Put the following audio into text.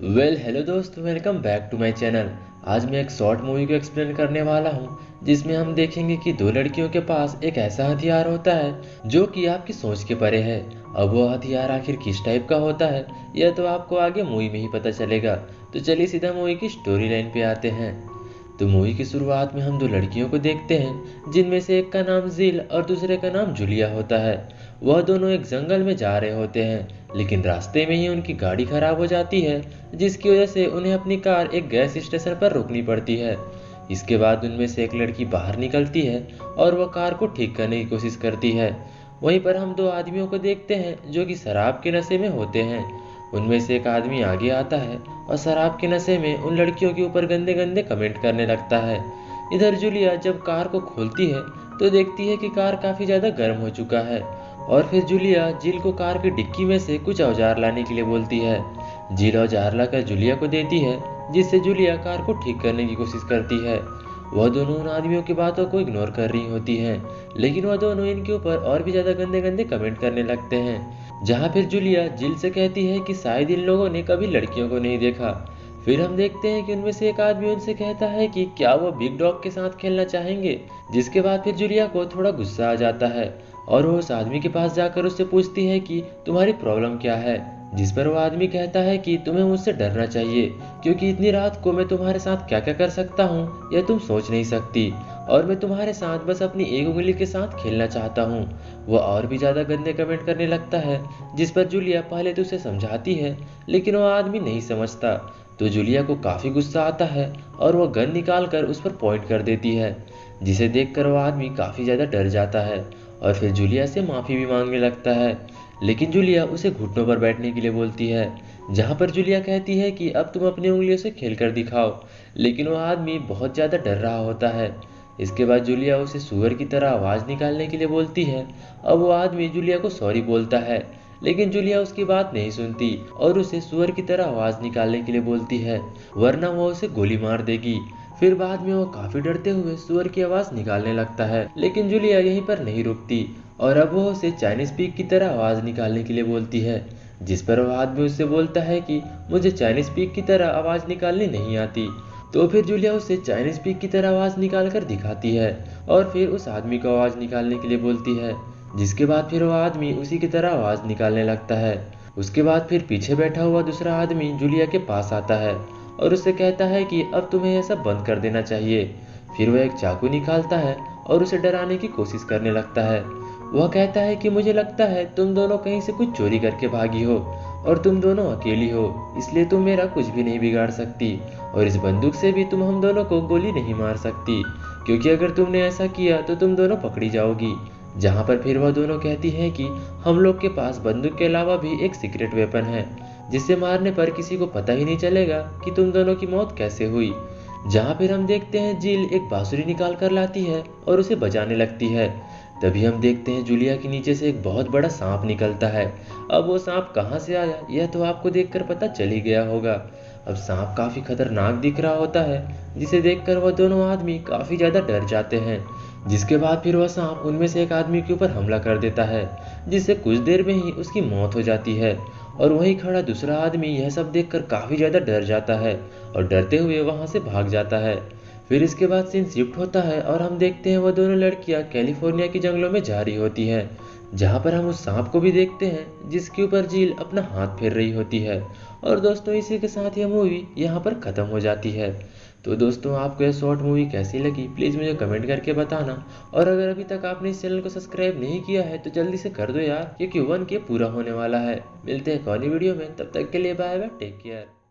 Hello दोस्त, welcome back to my channel. आज मैं एक शॉर्ट मूवी को एक्सप्लेन करने वाला हूं जिसमें हम देखेंगे कि दो लड़कियों के पास एक ऐसा हथियार होता है जो कि आपकी सोच के परे है। अब वो हथियार आखिर किस टाइप का होता है यह तो आपको आगे मूवी में ही पता चलेगा। तो चलिए सीधा मूवी की स्टोरी लाइन पे आते हैं। तो मूवी की शुरुआत में हम दो लड़कियों को देखते हैं जिनमें से एक का नाम जिल और दूसरे का नाम जूलिया होता है। वह दोनों एक जंगल में जा रहे होते हैं, लेकिन रास्ते में ही उनकी गाड़ी खराब हो जाती है, जिसकी वजह से उन्हें अपनी कार एक गैस स्टेशन पर रोकनी पड़ती है। इसके बाद उनमें से एक लड़की बाहर निकलती है और वह कार को ठीक करने की कोशिश करती है। वहीं पर हम दो आदमियों को देखते हैं जो कि शराब के नशे में होते हैं। उनमें से एक आदमी आगे आता है और शराब के नशे में उन लड़कियों के ऊपर गंदे गंदे कमेंट करने लगता है। इधर जूलिया जब कार को खोलती है तो देखती है कि कार काफी ज्यादा गर्म हो चुका है, और फिर जूलिया जिल को कार की डिक्की में से कुछ औजार लाने के लिए बोलती है। जिल औजार लाकर जूलिया को देती है, जिससे जूलिया कार को ठीक करने की कोशिश करती है। वह दोनों उन आदमियों की बातों को इग्नोर कर रही होती हैं, लेकिन वह दोनों इनके ऊपर और भी ज्यादा गंदे गंदे कमेंट करने लगते हैं। जहाँ फिर जूलिया जिल से कहती है कि शायद इन लोगों ने कभी लड़कियों को नहीं देखा। फिर हम देखते हैं कि उनमें से एक आदमी उनसे कहता है कि क्या वो बिग डॉग के साथ खेलना चाहेंगे। जिसके बाद फिर जूलिया को थोड़ा गुस्सा आ जाता है और वो उस आदमी के पास जाकर उससे पूछती है कि तुम्हारी प्रॉब्लम क्या है। जिस पर वो आदमी कहता है कि तुम्हें मुझसे डरना चाहिए, क्योंकि इतनी रात को मैं तुम्हारे साथ क्या क्या कर सकता हूँ यह तुम सोच नहीं सकती, और मैं तुम्हारे साथ बस अपनी एक उंगली के साथ खेलना चाहता हूँ। वो और भी ज्यादा गंदे कमेंट करने लगता है, जिस पर जूलिया पहले तो उसे समझाती है, लेकिन वो आदमी नहीं समझता। तो जूलिया को काफी गुस्सा आता है और वो गन निकाल कर उस पर पॉइंट कर देती है, जिसे देखकर वो आदमी काफी ज्यादा डर जाता है और फिर जूलिया से माफी भी मांगने लगता है। लेकिन जूलिया उसे घुटनों पर बैठने के लिए बोलती है, जहां पर जूलिया कहती है कि अब तुम अपनी उंगलियों से खेल कर दिखाओ, लेकिन वो आदमी बहुत ज्यादा डर रहा होता है। इसके बाद जूलिया उसे सुअर की तरह आवाज निकालने के लिए बोलती है। अब वो आदमी जूलिया को सॉरी बोलता है, लेकिन जूलिया उसकी बात नहीं सुनती और उसे सुअर की तरह आवाज निकालने के लिए बोलती है, वरना वो उसे गोली मार देगी। फिर बाद में वो काफी डरते हुए सुअर की आवाज निकालने लगता है, लेकिन जूलिया यहीं पर नहीं रुकती और अब वो उसे चाइनीज पीक की तरह आवाज निकालने के लिए बोलती है। जिस पर वो आदमी उससे बोलता है कि मुझे चाइनीज पीक की तरह आवाज निकालनी नहीं आती। तो फिर जूलिया उसे चाइनीज पीक की तरह आवाज निकाल कर दिखाती है और फिर उस आदमी को आवाज निकालने के लिए बोलती है, जिसके बाद फिर वो आदमी उसी की तरह आवाज निकालने लगता है। उसके बाद फिर पीछे बैठा हुआ दूसरा आदमी जूलिया के पास आता है और उससे कहता है कि अब तुम्हें यह सब बंद कर देना चाहिए। फिर वह एक चाकू निकालता है और उसे डराने की कोशिश करने लगता है। वह कहता है कि मुझे लगता है तुम दोनों कहीं से कुछ चोरी करके भागी हो और तुम दोनों अकेली हो, इसलिए तुम मेरा कुछ भी नहीं बिगाड़ सकती, और इस बंदूक से भी तुम हम दोनों को गोली नहीं मार सकती, क्योंकि अगर तुमने ऐसा किया तो तुम दोनों पकड़ी जाओगी। जहाँ पर फिर वह दोनों कहती हैं कि हम लोग के पास बंदूक के अलावा भी एक सीक्रेट वेपन है, जिसे मारने पर किसी को पता ही नहीं चलेगा कि तुम दोनों की मौत कैसे हुई। जहाँ फिर हम देखते हैं जिल एक बांसुरी निकाल कर लाती है और उसे बजाने लगती है। तभी हम देखते हैं जूलिया के नीचे से एक बहुत बड़ा सांप निकलता है। अब वो सांप कहाँ से आया यह तो आपको देखकर पता चल ही गया होगा। अब सांप काफी खतरनाक दिख रहा होता है, जिसे देखकर वह दोनों आदमी काफी ज्यादा डर जाते हैं। जिसके बाद फिर वह सांप उनमें से एक आदमी के ऊपर हमला कर देता है, जिससे कुछ देर में ही उसकी मौत हो जाती है। और वहीं खड़ा दूसरा आदमी यह सब देखकर काफी ज्यादा डर जाता है और डरते हुए वहां से भाग जाता है। फिर इसके बाद सीन शिफ्ट होता है और हम देखते हैं वह दोनों लड़कियां कैलिफोर्निया के जंगलों में जा रही होती हैं, जहां पर हम उस सांप को भी देखते हैं जिसके ऊपर झील अपना हाथ फेर रही होती है। और दोस्तों इसी के साथ यह मूवी यहाँ पर खत्म हो जाती है। तो दोस्तों आपको यह शॉर्ट मूवी कैसी लगी प्लीज़ मुझे कमेंट करके बताना, और अगर अभी तक आपने इस चैनल को सब्सक्राइब नहीं किया है तो जल्दी से कर दो यार, क्योंकि 1K पूरा होने वाला है। मिलते हैं एक और नई वीडियो में, तब तक के लिए बाय बाय, टेक केयर।